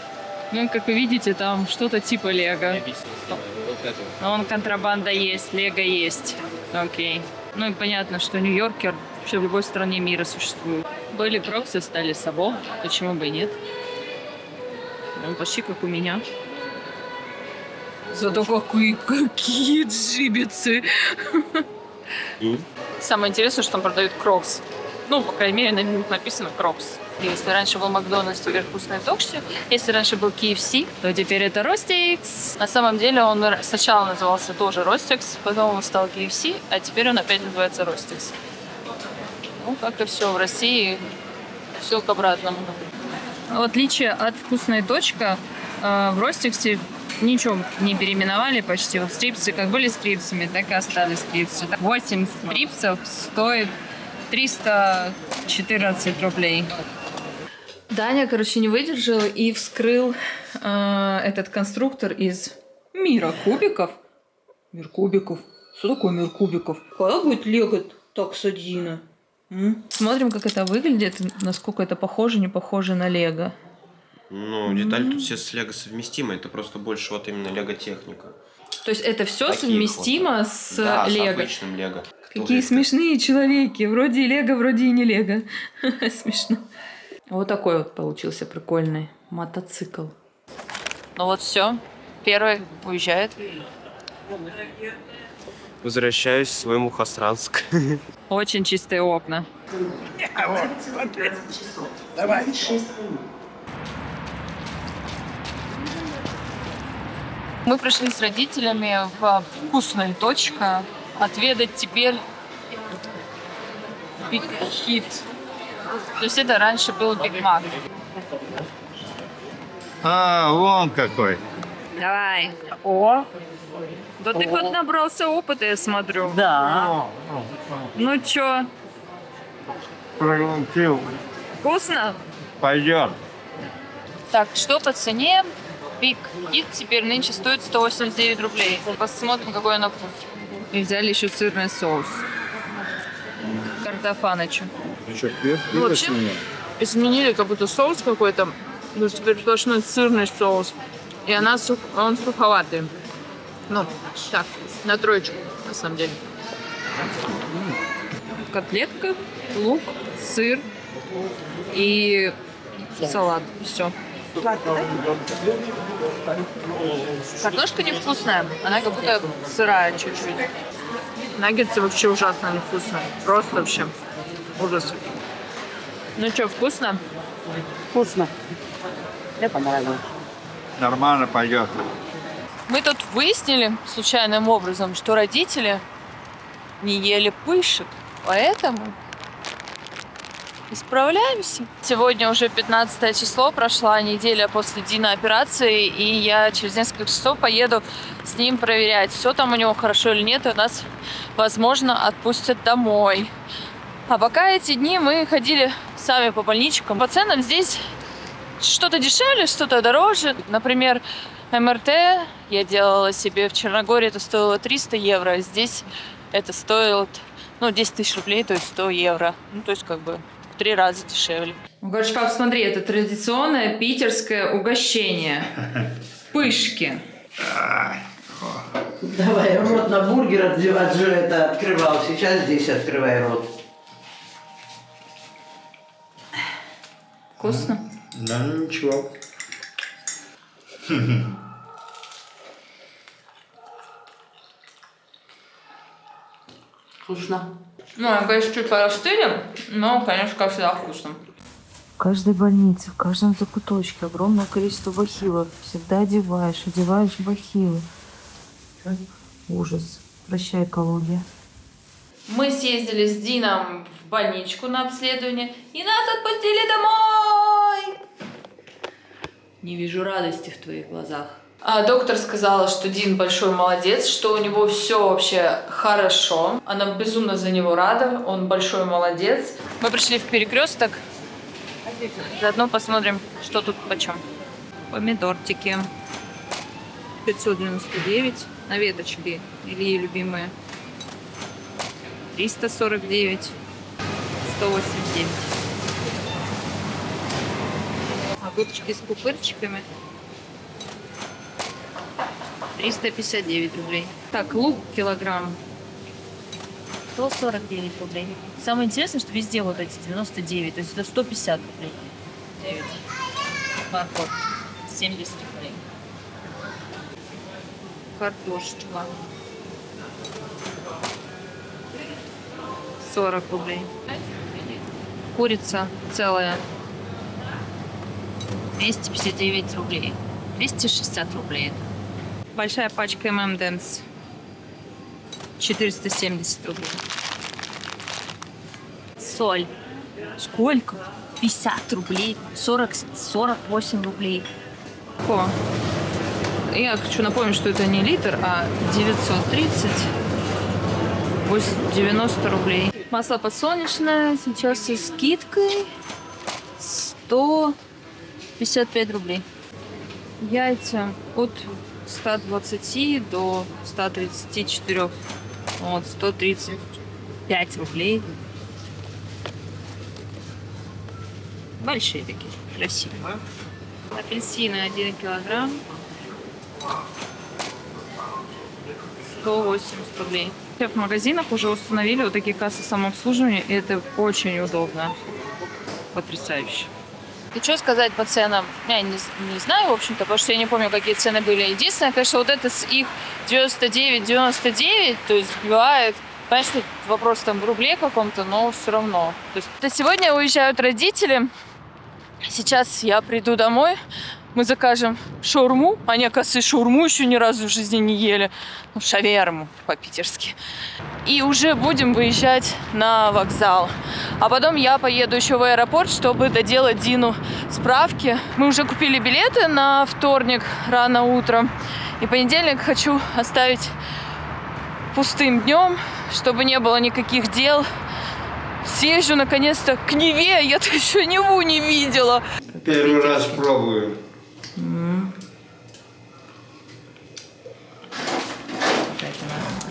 Ну, как вы видите, там что-то типа Лего. Он контрабанда есть, лего есть. Окей. Ну и понятно, что Нью-Йоркер вообще в любой стране мира существует. Были кроксы, стали собой. Почему бы и нет? Он почти как у меня. Зато какие джибицы. Самое интересное, что там продают крокс. Ну, по крайней мере, на них написано крокс. Если раньше был Макдональдс, теперь вкусное Токси. Если раньше был KFC, то теперь это Ростикс. На самом деле он сначала назывался тоже Ростикс, потом он стал KFC, а теперь он опять называется Ростикс. Ну, как и все в России, все к обратному. В отличие от вкусной точка, в Ростиксе ничего не переименовали почти. Вот стрипсы как были стрипсами, так и остались стрипсы. 8 стрипсов стоит 314 рублей. Даня, короче, не выдержал и вскрыл этот конструктор из мира кубиков. Мир кубиков? Что такое мир кубиков? Когда будет лего таксодина? Смотрим, как это выглядит, насколько это похоже, не похоже на лего. Ну, детали тут все с лего совместимы, это просто больше вот именно лего-техника. То есть это все совместимо вот. с Да, лего? с обычным лего. Какие Тоже смешные человеки. Вроде и лего, вроде и не лего. Смешно. Вот такой вот получился прикольный мотоцикл. Ну вот все. Первый уезжает. Возвращаюсь в свой Мухосранск. Очень чистые окна. Давай. Мы пришли с родителями в вкусную точку отведать теперь Big Hit. То есть это раньше был Биг Мак. Вон какой. Давай. О! Да ты поднабрался опыта, я смотрю. Да. Ну чё, Проглотил. вкусно? Пойдет. Так, что по цене? Big Hit теперь нынче стоит 189 рублей. Посмотрим, какой она вкус. И взяли еще сырный соус. Картофанычу. Ну, вообще, изменили как будто соус какой-то. Ну, теперь сплошной сырный соус. И он суховатый. Ну, так, на троечку, на самом деле. Котлетка, лук, сыр и салат. Все. Картошка невкусная. Она как будто сырая чуть-чуть. Наггетсы вообще ужасно невкусные. Просто вообще ужас. Ну что, вкусно? Вкусно. Мне понравилось. Нормально пойдет. Мы тут выяснили случайным образом, что родители не ели пышек, поэтому исправляемся. Сегодня уже 15 число, прошла неделя после Дина операции, и я через несколько часов поеду с ним проверять, все там у него хорошо или нет, и нас, возможно, отпустят домой. А пока эти дни мы ходили сами по больничкам. По ценам здесь что-то дешевле, что-то дороже. Например, МРТ я делала себе в Черногории, это стоило 300 евро, а здесь это стоило 10 тысяч рублей, то есть 100 евро. Ну, то есть как бы в 3 раза дешевле. Ну, короче, пап, смотри, это традиционное питерское угощение. Пышки. Давай, рот на бургер открывал, сейчас здесь открывай рот. Вкусно? Да, ничего. Вкусно. Ну, я, конечно, чуть порастыли, но, конечно, как всегда, вкусно. В каждой больнице, в каждом закуточке огромное количество бахилов. Всегда одеваешь бахилы. Ужас. Прощай, экология. Мы съездили с Дином в больничку на обследование, и нас отпустили домой! Не вижу радости в твоих глазах. А доктор сказала, что Дин большой молодец, что у него все вообще хорошо. Она безумно за него рада, он большой молодец. Мы пришли в Перекресток. Заодно посмотрим, что тут почем. Помидортики. 599 на веточке. Ильи любимые. 349. 189. Огурчики с пупырчиками. 359 рублей. Так, лук килограмм. 149 рублей. Самое интересное, что везде вот эти 99, то есть это 150 рублей. 9. Морковь. 70 рублей. Картошечка. 40 рублей. Курица целая. 259 рублей. 260 рублей. Большая пачка M&M's. 470 рублей. Соль. Сколько? 50 рублей. 48 рублей. О. Я хочу напомнить, что это не литр, а 930. 90 рублей. Масло подсолнечное сейчас со скидкой 155 рублей. Яйца от 120 до 134. Вот, 135 рублей. Большие такие, красивые. Апельсины 1 килограмм. 180 рублей. В магазинах уже установили вот такие кассы самообслуживания, и это очень удобно. Потрясающе. И что сказать по ценам? Я не знаю, в общем-то, потому что я не помню, какие цены были. Единственное, конечно, вот это с их 99,99, то есть сбивает. Конечно, вопрос там в рубле каком-то, но все равно. То есть, сегодня уезжают родители. Сейчас я приду домой. Мы закажем шаурму. Они, оказывается, шаурму еще ни разу в жизни не ели. Ну, шаверму по-питерски. И уже будем выезжать на вокзал. А потом я поеду еще в аэропорт, чтобы доделать Дину справки. Мы уже купили билеты на вторник рано утром. И понедельник хочу оставить пустым днем, чтобы не было никаких дел. Съезжу наконец-то к Неве. Я-то еще Неву не видела. Первый раз пробую.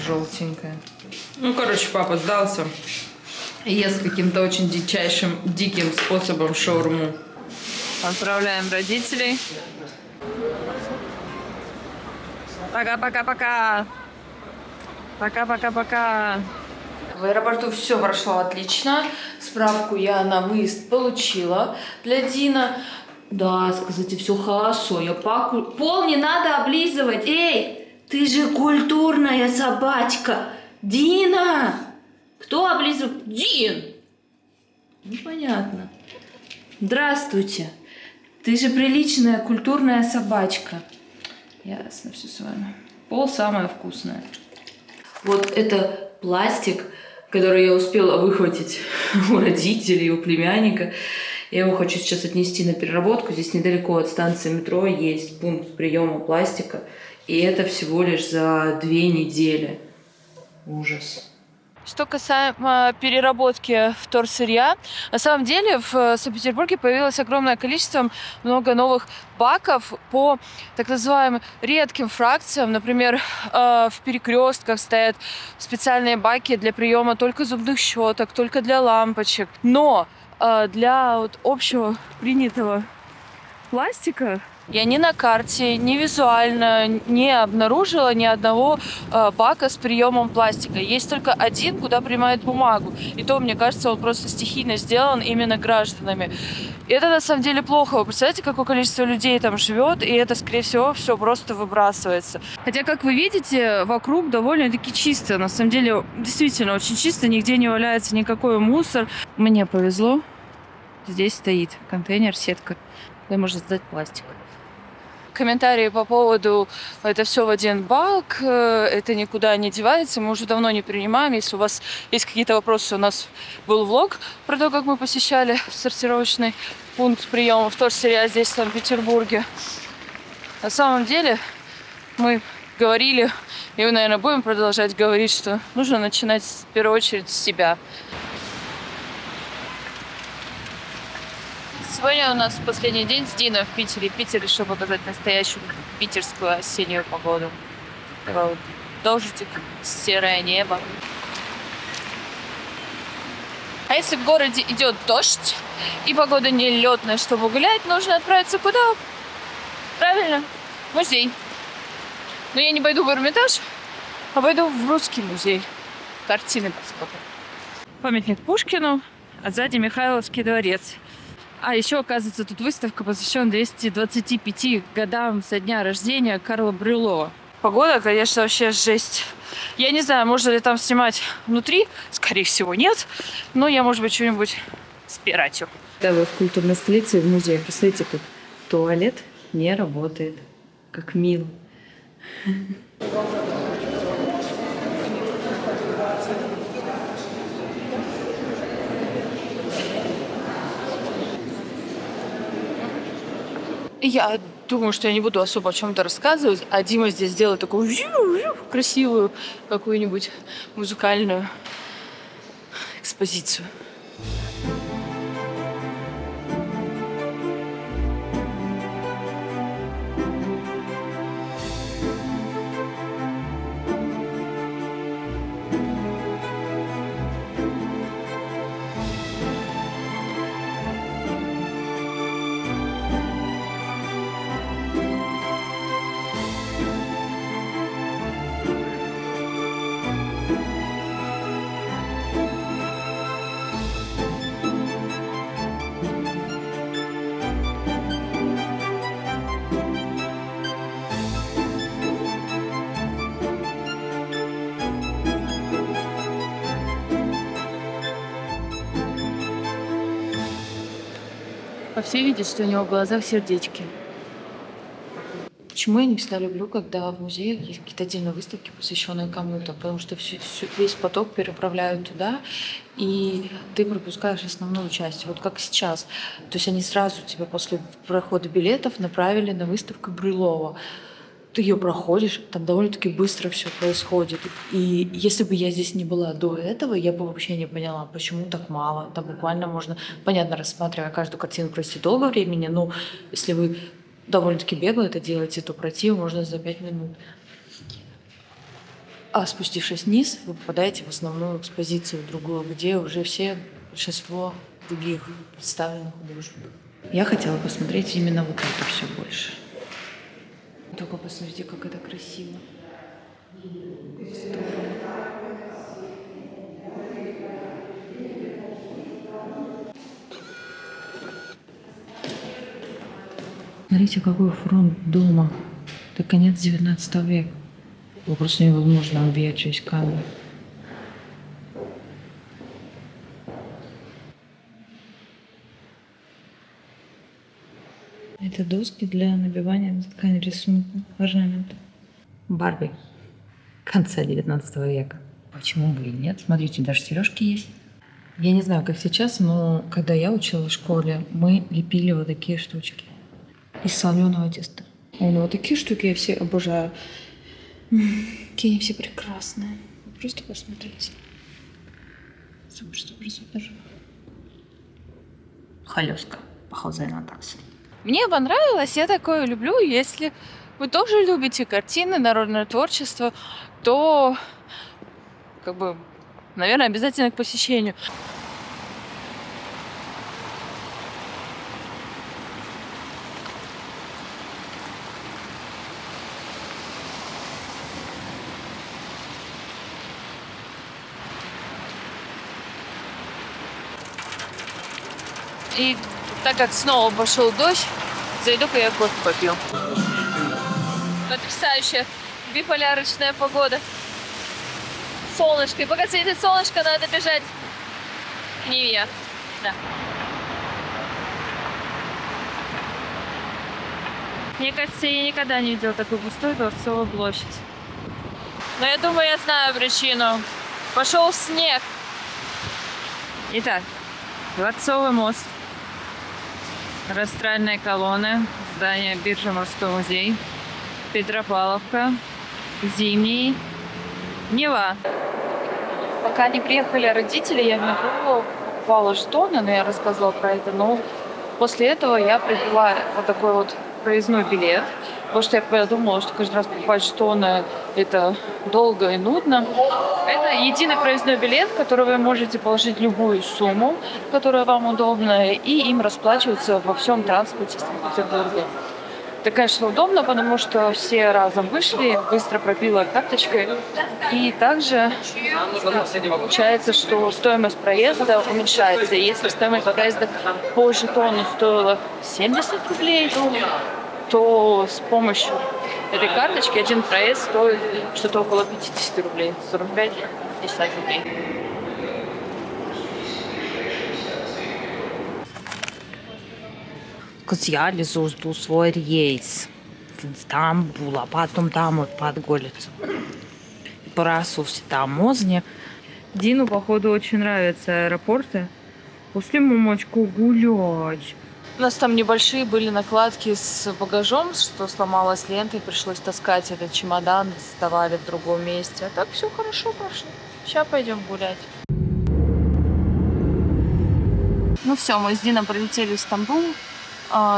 Желтенькая. Ну, короче, папа сдался. Ест каким-то очень диким способом шаурму. Отправляем родителей. Пока-пока-пока. Пока-пока-пока. В аэропорту все прошло отлично. Справку я на выезд получила для Дина. Да, сказать, все хорошо. Я пол не надо облизывать. Эй! Ты же культурная собачка. Дина! Кто облизывает? Дин! Непонятно. Здравствуйте. Ты же приличная культурная собачка. Ясно все с вами. Пол самое вкусное. Вот это пластик, который я успела выхватить у родителей, у племянника. Я его хочу сейчас отнести на переработку. Здесь недалеко от станции метро есть пункт приема пластика. И это всего лишь за 2 недели. Ужас. Что касаемо переработки вторсырья, на самом деле в Санкт-Петербурге появилось огромное количество, много новых баков по так называемым редким фракциям. Например, в Перекрестках стоят специальные баки для приема только зубных щеток, только для лампочек. Но для вот общего принятого пластика я ни на карте, ни визуально не обнаружила ни одного бака с приемом пластика. Есть только один, куда принимают бумагу. И то, мне кажется, он просто стихийно сделан именно гражданами. И это на самом деле плохо. Вы представляете, какое количество людей там живет, и это, скорее всего, все просто выбрасывается. Хотя, как вы видите, вокруг довольно-таки чисто. На самом деле, действительно очень чисто, нигде не валяется никакой мусор. Мне повезло. Здесь стоит контейнер, сетка, где можно сдать пластик. Комментарии по поводу «это все в один балк», это никуда не девается, мы уже давно не принимаем. Если у вас есть какие-то вопросы, у нас был влог про то, как мы посещали сортировочный пункт приема вторсырья здесь, в Санкт-Петербурге. На самом деле мы говорили, и мы, наверное, будем продолжать говорить, что нужно начинать в первую очередь с себя. Сегодня у нас последний день с Диной в Питере. Питер решил показать настоящую питерскую осеннюю погоду. Дождик, серое небо. А если в городе идет дождь и погода нелетная, чтобы гулять, нужно отправиться куда? Правильно, в музей. Но я не пойду в Эрмитаж, а пойду в Русский музей. Картины посмотрим. Памятник Пушкину, а сзади Михайловский дворец. А еще, оказывается, тут выставка посвящена 225 годам со дня рождения Карла Брюлова. Погода, конечно, вообще жесть. Я не знаю, можно ли там снимать внутри. Скорее всего, нет. Но я, может быть, что-нибудь спирачу. Да, вы в культурной столице, в музее. Посмотрите, тут туалет не работает. Как мило. Я думаю, что я не буду особо о чем-то рассказывать, а Дима здесь сделает такую красивую какую-нибудь музыкальную экспозицию. По всей видите, что у него в глазах сердечки. Почему я не всегда люблю, когда в музеях есть какие-то отдельные выставки, посвященные кому-то, потому что весь поток переправляют туда, и ты пропускаешь основную часть, вот как сейчас. То есть они сразу тебя после прохода билетов направили на выставку Брюлова. Ты ее проходишь, там довольно-таки быстро все происходит. И если бы я здесь не была до этого, я бы вообще не поняла, почему так мало. Там буквально можно, понятно, рассматривая каждую картину, провести долго времени, но если вы довольно-таки бегло это делаете, то пройти можно за 5 минут. А спустившись вниз, вы попадаете в основную экспозицию, другую, где уже большинство других представленных художников. Я хотела посмотреть именно вот это все больше. Только посмотрите, как это красиво. Здорово. Смотрите, какой фронт дома. Это конец 19 века. Его просто невозможно убить через камеру. Это доски для набивания на ткани рисунка, орнамента. Барби конца 19 века. Почему бы и нет? Смотрите, даже сережки есть. Я не знаю, как сейчас, но когда я училась в школе, мы лепили вот такие штучки из слоеного теста. Вот такие штуки я все обожаю. Какие они все прекрасные. Просто посмотрите. Супер. Халёска. Похожая на такси. Мне понравилось, я такое люблю. Если вы тоже любите картины, народное творчество, то, наверное, обязательно к посещению. И так как снова пошел дождь, зайду-ка я кофе попью. Потрясающая биполярочная погода. Солнышко. И пока светит солнышко, надо бежать к Неве. Да. Мне кажется, я никогда не видела такую пустую Дворцовую площадь. Но я думаю, я знаю причину. Пошел снег. Итак, Дворцовый мост. Растральные колонны, здание биржи Морской музей, Петропавловка, Зимний, Нева. Пока не приехали родители, я в метро покупала жетоны, но я рассказывала про это, но после этого я приобрела вот такой вот проездной билет, потому что я подумала, что каждый раз покупать жетоны это долго и нудно. Это единый проездной билет, в который вы можете положить любую сумму, которая вам удобна, и им расплачиваться во всем транспорте Санкт-Петербурга. Это, конечно, удобно, потому что все разом вышли, быстро пробила карточкой. И также получается, что стоимость проезда уменьшается. Если стоимость проезда по жетону стоила 70 рублей, то с помощью этой карточки один проезд стоит что-то около 50 рублей, 45-50 рублей. Я лезу, жду свой рейс в Стамбул, а потом домой в Подголицу. Просу все таможни. Дину, походу, очень нравятся аэропорты. Пошли, мамочку, гулять. У нас там небольшие были накладки с багажом, что сломалась лента, и пришлось таскать этот чемодан, сдавали в другом месте. А так все хорошо прошло. Сейчас пойдем гулять. Ну все, мы с Дином прилетели в Стамбул.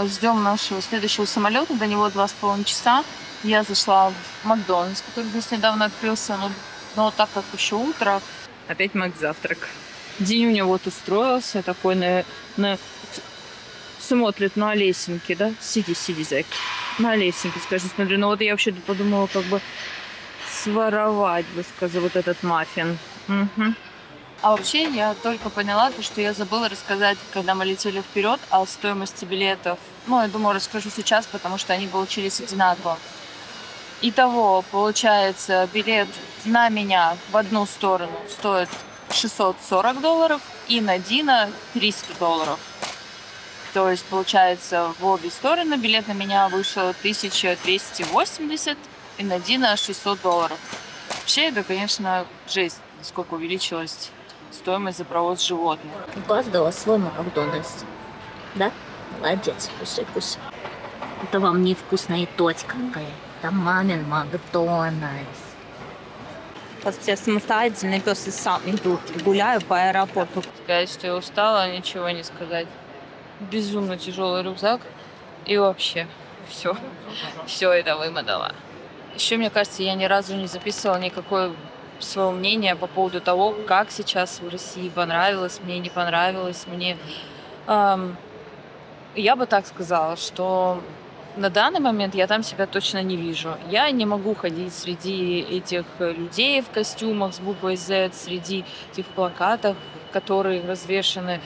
Ждем нашего следующего самолета, до него 2,5 часа. Я зашла в Макдональдс, который здесь недавно открылся, но так как еще утро, опять Макзавтрак. Динюня вот устроился, такой смотрит на лесенке, да? Сиди, зайка. На лесенке, скажи, смотри. Ну вот я вообще подумала, как бы своровать бы, сказать, вот этот маффин. Угу. А вообще я только поняла, что я забыла рассказать, когда мы летели вперед, о стоимости билетов. Ну, я думаю, расскажу сейчас, потому что они получились одинаково. Итого, получается, билет на меня в одну сторону стоит $640 и на Дина $300. То есть, получается, в обе стороны билет на меня вышел 1280 и на Дина $600. Вообще, это, конечно, жесть, насколько увеличилась стоимость за провоз животных. У каждого свой Макдональдс. Да? Молодец, кушай. Это вам не вкусная точка какая. Это мамин Макдональдс. Сейчас я самостоятельный пес и сам иду, гуляю по аэропорту. Сказать, что я устала, ничего не сказать. Безумно тяжелый рюкзак. И вообще все это вымотало. Еще, мне кажется, я ни разу не записывала никакое свое мнение по поводу того, как сейчас в России, понравилось мне, не понравилось мне. Я бы так сказала, что на данный момент я там себя точно не вижу. Я не могу ходить среди этих людей в костюмах с буквой Z, среди этих плакатов, которые развешаны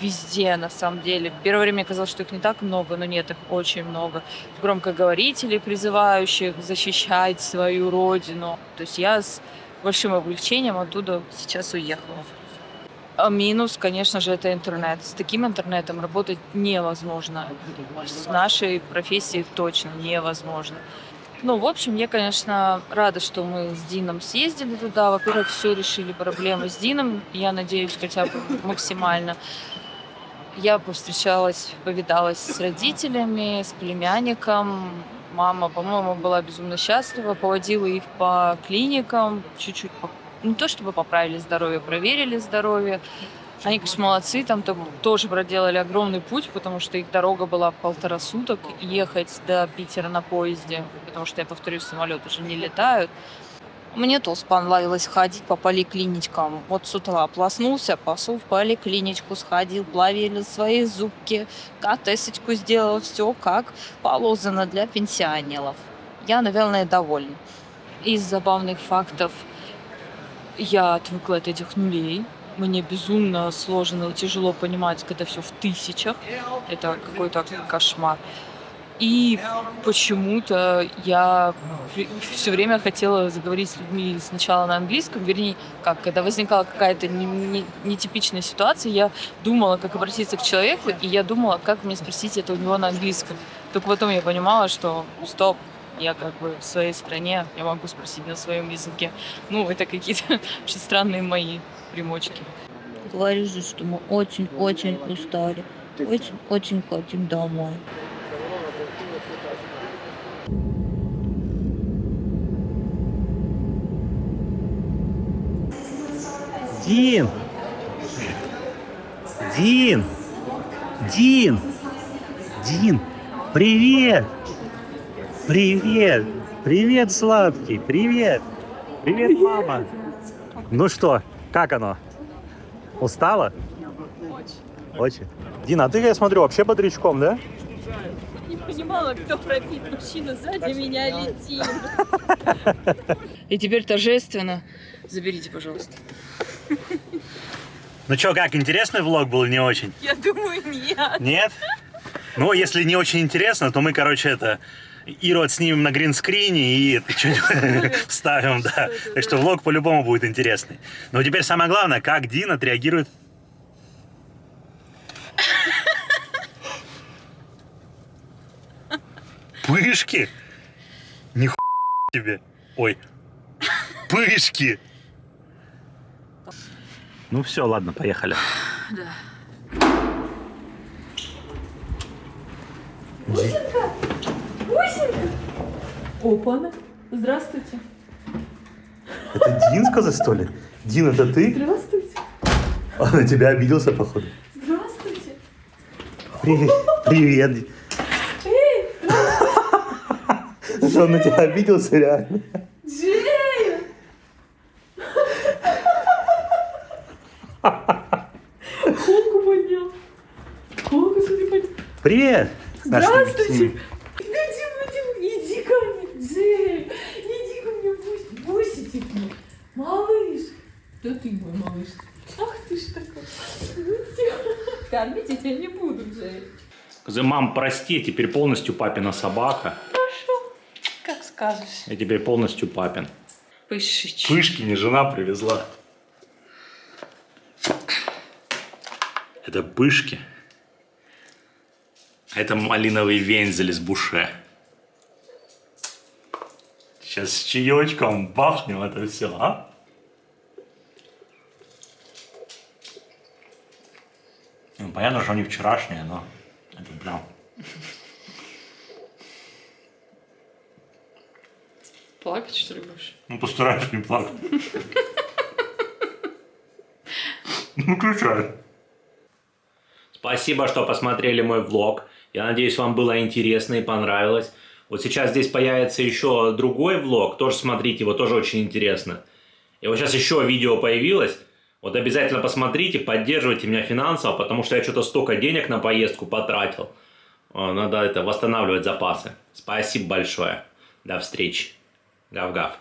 везде, на самом деле. В первое время мне казалось, что их не так много, но нет, их очень много. Громкоговорителей, призывающих защищать свою родину. То есть я с большим облегчением оттуда сейчас уехала. А минус, конечно же, это интернет. С таким интернетом работать невозможно. С нашей профессией точно невозможно. Ну, в общем, я, конечно, рада, что мы с Дином съездили туда. Во-первых, все решили проблемы с Дином. Я надеюсь, хотя бы максимально. Я повстречалась, повидалась с родителями, с племянником. Мама, по-моему, была безумно счастлива. Поводила их по клиникам, чуть-чуть не то чтобы поправили здоровье, проверили здоровье. Они, конечно, молодцы, там тоже проделали огромный путь, потому что их дорога была 1,5 суток ехать до Питера на поезде, потому что, я повторюсь, самолеты уже не летают. Мне тоже понравилось ходить по поликлиничкам. Вот с утра проснулся, пошел в поликлиничку, сходил, проверил свои зубки, КТ-сечку сделал, все как положено для пенсионеров. Я, наверное, довольна. Из забавных фактов я отвыкла от этих нулей. Мне безумно сложно и тяжело понимать, когда все в тысячах. Это какой-то кошмар. И почему-то я все время хотела заговорить с людьми сначала на английском, вернее, когда возникала какая-то нетипичная ситуация, я думала, как обратиться к человеку, и я думала, как мне спросить это у него на английском. Только потом я понимала, что стоп, я как бы в своей стране, я могу спросить на своем языке. Ну, это какие-то очень странные мои примочки. Говорю же, что мы очень-очень устали. Очень-очень хотим домой. Дин! Дин! Дин! Дин! Привет! Привет! Привет, сладкий! Привет! Привет, мама! Ну что, как оно? Устала? Очень. Дина, а ты, я смотрю, вообще бодрячком, да? понимала, кто пробит. Мужчина сзади меня летит. И теперь торжественно заберите, пожалуйста. Ну чё, как, интересный влог был или не очень? Я думаю, нет. Нет? Ну, если не очень интересно, то мы, короче, Иру отснимем на гринскрине и что-нибудь вставим, да. Так что влог по-любому будет интересный. Но теперь самое главное, как Дин отреагирует. Пышки? Нихуя тебе. Ой. Пышки. Ну все, ладно, поехали. Да. Бусинка! Бусинка! Опа-на! Здравствуйте. Это Дин сказал, что ли? Дин, это ты? Здравствуйте. Он на тебя обиделся, походу. Здравствуйте. Привет. Привет. Эй, Что он на тебя обиделся, реально? Джея! Холку поднял. Холку сюда поднял. Привет. Здравствуйте. Иди ко мне, Джея. Иди ко мне, бусик мой. Малыш. Да ты мой малыш. Ах ты ж такой. Кормить я тебя не буду, Джея. Мам, прости, теперь полностью папина собака. Хорошо. Как скажешь. Я теперь полностью папин. Пышечки. Пышки не жена привезла. Это пышки. А это малиновый вензель из буше. Сейчас с чаечком бахнем это все, а? Ну, понятно, что они вчерашние, но это прям... Плакать, что ли, будешь? Ну, постараюсь не плакать. Ну, включай. Спасибо, что посмотрели мой влог. Я надеюсь, вам было интересно и понравилось. Вот сейчас здесь появится еще другой влог. Тоже смотрите, его тоже очень интересно. И вот сейчас еще видео появилось. Вот обязательно посмотрите, поддерживайте меня финансово, потому что я что-то столько денег на поездку потратил. Надо восстанавливать запасы. Спасибо большое. До встречи. Гав-гав.